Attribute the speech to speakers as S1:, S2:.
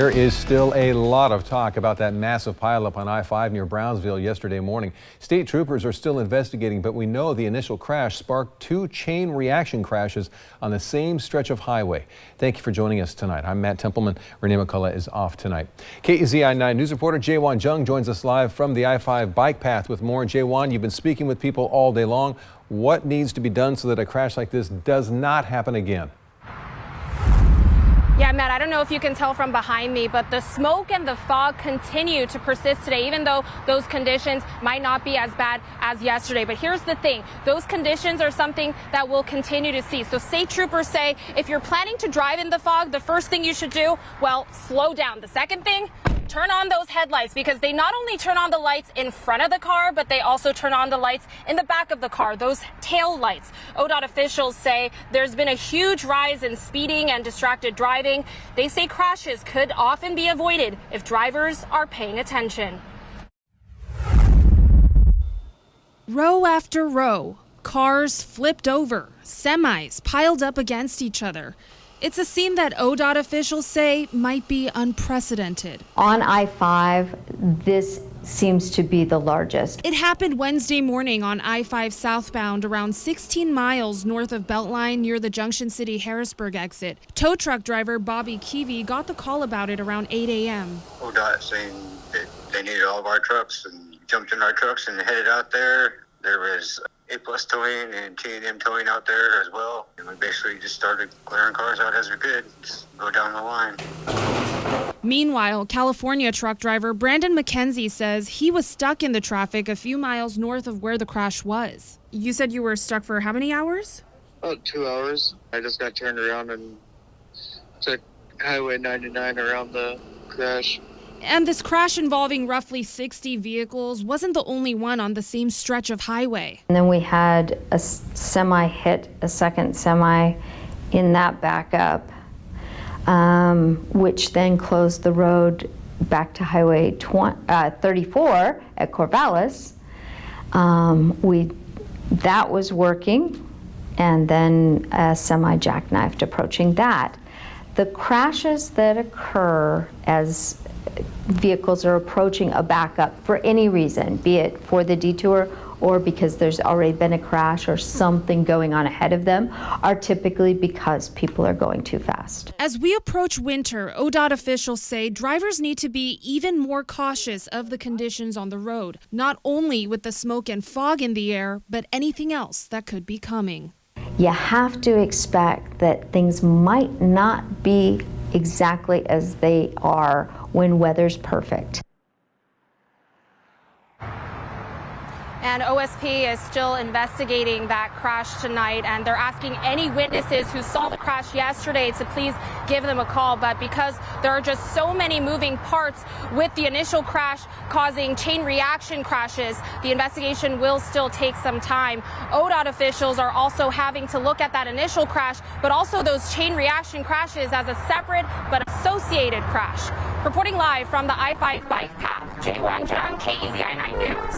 S1: There is still a lot of talk about that massive pileup on I-5 near Brownsville yesterday morning. State troopers are still investigating, but we know the initial crash sparked two chain reaction crashes on the same stretch of highway. Thank you for joining us tonight. I'm Matt Templeman. Renee McCullough is off tonight. KEZI 9 News reporter Jaewon Jung joins us live from the I-5 bike path with more. Jaewon, you've been speaking with people all day long. What needs to be done so that a crash like this does not happen again?
S2: Yeah, Matt, I don't know if you can tell from behind me, but the smoke and the fog continue to persist today, even though those conditions might not be as bad as yesterday. But here's the thing. Those conditions are something that we'll continue to see. So state troopers say if you're planning to drive in the fog, the first thing you should do, well, slow down. The second thing, turn on those headlights, because they not only turn on the lights in front of the car, but they also turn on the lights in the back of the car, those tail lights. ODOT officials say there's been a huge rise in speeding and distracted driving. They say crashes could often be avoided if drivers are paying attention.
S3: Row after row, cars flipped over, semis piled up against each other. It's a scene that ODOT officials say might be unprecedented.
S4: On I-5, this seems to be the largest.
S3: It happened Wednesday morning on I-5 southbound around 16 miles north of Beltline near the Junction City Harrisburg exit. Tow truck driver Bobby Keevy got the call about it around 8 a.m.
S5: ODOT saying that they needed all of our trucks, and jumped in our trucks and headed out there. There was A+ towing and T&M towing out there as well. And we basically just started clearing cars out as we could, just go down the line.
S3: Meanwhile, California truck driver Brandon McKenzie says he was stuck in the traffic a few miles north of where the crash was. You said you were stuck for how many hours?
S6: About 2 hours. I just got turned around and took Highway 99 around the crash.
S3: And this crash involving roughly 60 vehicles wasn't the only one on the same stretch of highway.
S4: And then we had a semi hit a second semi in that backup, which then closed the road back to Highway 34 at Corvallis. That was working, and then a semi jackknifed approaching that. The crashes that occur as vehicles are approaching a backup for any reason, be it for the detour or because there's already been a crash or something going on ahead of them, are typically because people are going too fast.
S3: As we approach winter, ODOT officials say drivers need to be even more cautious of the conditions on the road, not only with the smoke and fog in the air, but anything else that could be coming.
S4: You have to expect that things might not be exactly as they are when weather's perfect.
S2: And OSP is still investigating that crash tonight, and they're asking any witnesses who saw the crash yesterday to please give them a call. But because there are just so many moving parts with the initial crash causing chain reaction crashes, the investigation will still take some time. ODOT officials are also having to look at that initial crash, but also those chain reaction crashes as a separate but associated crash. Reporting live from the I-5 bike path, Jaewon Jung, KEZI 9 News.